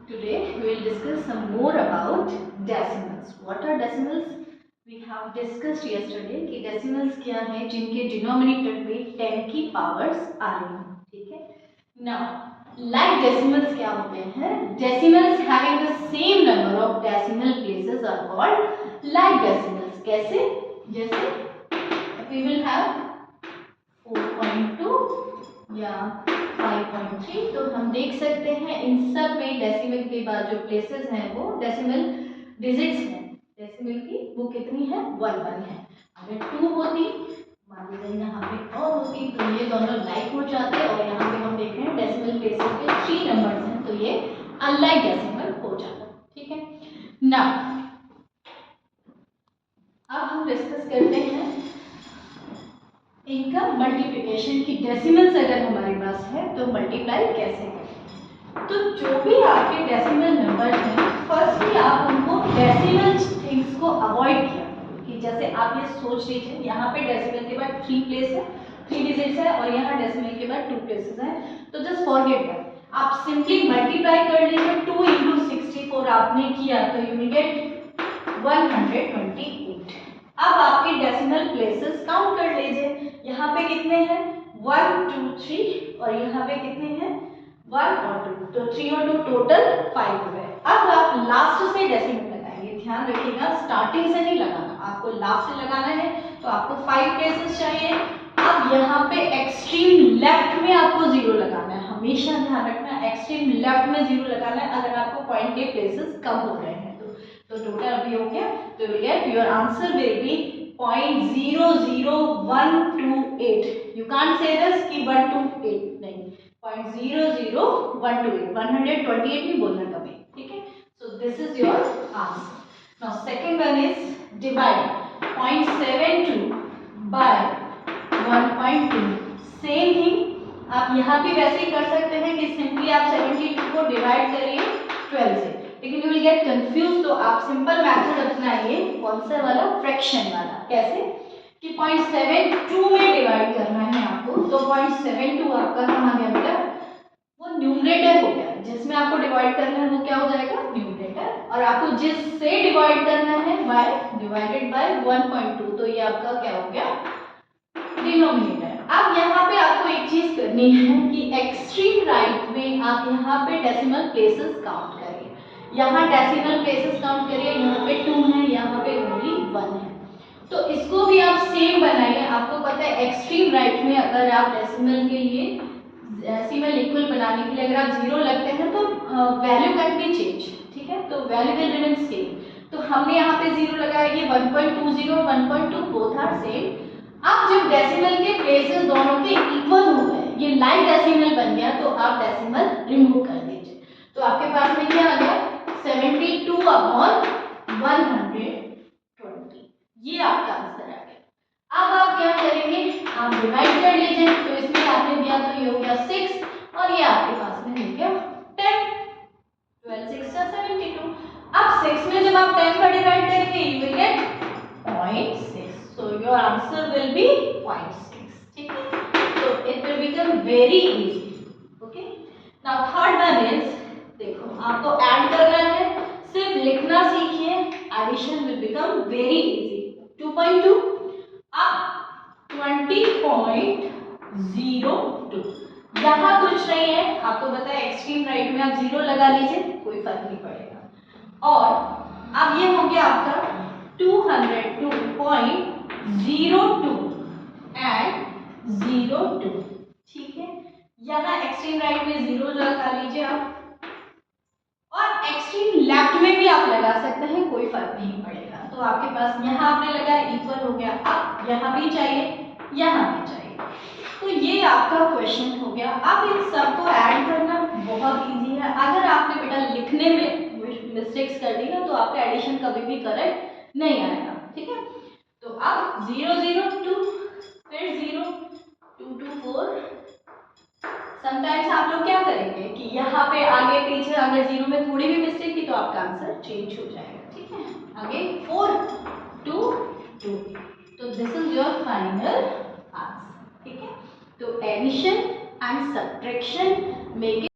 Today we will discuss some more about decimals. What are decimals? We have discussed yesterday कि decimals क्या है जिनके denominator में 10 की powers आ रही हैं, ठीक है? Now, like decimals क्या होते हैं? Decimals having the same number of decimal places are called like decimals. कैसे? जैसे we will have 4.2 या 5.3, तो हम देख सकते हैं इन सब में डेसिमल के बाद जो प्लेसेस हैं वो डेसिमल डिजिट्स हैं। डेसिमल की वो कितनी है? 1 है। अगर 2 होती मान लीजिए यहाँ पे और होती तो ये दोनों लाइक हो जाते, और यहाँ पे हम देख रहे हैं डेसिमल प्लेसेस पे 3 नंबर्स हैं तो ये अनलाइक डेसिमल हो जाता, ठीक है ना। अब हम डिस्कस करते हैं इनका मल्टीप्लिकेशन की डेसिमल्स अगर हमारे पास है तो मल्टीप्लाई कैसे करें। तो जो भी आपके डेसिमल नंबर हैं फर्स्टली आप उनको डेसिमल थिंग्स को अवॉइड किया कि जैसे आप ये सोच लीजिए यहाँ पे डेसिमल के बाद 3 प्लेस है, 3 डिजिट्स है, और यहाँ डेसिमल के बाद 2 प्लेसेस हैं, तो जस्ट फॉरगेट दैट। आप सिंपली मल्टीप्लाई कर लीजिए। 2 × 64 आपने किया तो यू विल गेट 128। अब आपके डेसिमल प्लेसेस काउंट कर लीजिए। यहाँ पे कितने हैं? 1 2 3, और यहाँ पे कितने हैं? 1 और 2, तो 3 और 2 टोटल 5 हो गए। अब आप लास्ट से डेसिमल लगाएंगे। ध्यान रखिएगा स्टार्टिंग से नहीं लगाना, आपको लास्ट से लगाना है, तो आपको 5 प्लेसेस चाहिए। अब यहाँ पे एक्सट्रीम लेफ्ट में आपको 0 लगाना है, हमेशा ध्यान रखना एक्सट्रीम लेफ्ट में 0 लगाना है अगर आपको पॉइंट के प्लेसेस कम हो रहे हैं तो टोटल अभी हो गया, तो you will get your answer will be 0.00128। You can't say this कि 128 नहीं, 0.00128, 128 नहीं बोलना कभी, ठीक है। So this is your answer. Now second one is divide 0.72 by 1.2। Same thing आप यहाँ भी वैसे ही कर सकते हैं कि सिंपली आप 72 को डिवाइड करिए 12 से, लेकिन यू विल गेट कंफ्यूज, तो आप सिंपल मेथड अपनाइए। कौन सा वाला? फ्रैक्शन वाला। कैसे कि 0.72 में डिवाइड करना है आपको, तो 0.72 आपका कहाँ गया बेटा? वो न्यूमरेटर हो गया, जिसमें आपको डिवाइड करना है वो क्या हो जाएगा? न्यूमरेटर, और आपको जिससे डिवाइड करना है बाय डिवाइडेड बाय 1.2, तो ये आपका क्या हो गया? डिनोमिनेटर। अब यहाँ पे आपको एक चीज करनी है कि एक्सट्रीम राइट में आप यहाँ पे डेसिमल प्लेसेस काउंट करिए। यहाँ डेसिमल प्लेसेस काउंट करिए, यहाँ पे 2 है, यहाँ पे ओनली 1 है, तो इसको भी आप सेम बनाइए। आपको पता है एक्सट्रीम राइट में अगर आप डेसिमल के लिए डेसिमल इक्वल बनाने के लिए अगर आप 0 लगते हैं तो वैल्यू कैन बी चेंज, ठीक है, तो वैल्यू विल रिमेन सेम। तो हमने यहाँ पे 0 लगाया, ये 1.20 1.2 बोथ आर सेम। अब जब डेसिमल के प्लेसेस दोनों के इक्वल हो गए, ये लाइक डेसिमल बन गया, तो आप डेसिमल रिमूव कर दीजिए, तो आपके पास में क्या आ गया? 72/120, ये आपका आंसर आ गया। अब आप क्या करेंगे? आप डिवाइड कर लीजिए, तो इसमें आपने दिया तो ये हो गया 6, और ये आपके पास में हो गया 10। 12 6 या 72। अब 6 में जब आप 10 का डिवाइड करेंगे you will get 0.6, so your answer will be 0.6, ठीक है, so it will become very easy, okay। now third one is, देखो आपको ऐड करना है, सिर्फ लिखना सीखिए, addition will become very easy। 2.2 अब 20.02, यहाँ कुछ नहीं है, आपको पता है एक्सट्रीम राइट में आप 0 लगा लीजिए, कोई फर्क नहीं पड़ेगा। और अब ये हो गया आपका 202.02 एंड 02, ठीक है। यहाँ एक्सट्रीम राइट में 0 लगा लीजिए आप, और एक्सट्रीम लेफ्ट में भी आप लगा सकते हैं, कोई फर्क नहीं पड़ेगा। तो आपके पास यहाँ आपने लगाया इक्वल हो गया, अब यहाँ भी चाहिए, यहाँ भी चाहिए, तो ये आपका क्वेश्चन हो गया। अब इन सबको ऐड करना बहुत इजी है। अगर आपने बेटा लिखने में मिस्टेक्स कर दी ना तो आपका एडिशन कभी भी करेक्ट नहीं आएगा, ठीक है। तो अब 002 फिर 0 2 2 4। समटाइम्स आप लोग क्या करेंगे कि यहाँ पे आगे पीछे अगर 0 में थोड़ी भी मिस्टेक की तो आपका आंसर चेंज हो जाएगा, ठीक है। आगे 4 2 2, तो this is your final answer, ठीक है। तो एडिशन एंड सब्ट्रैक्शन मेक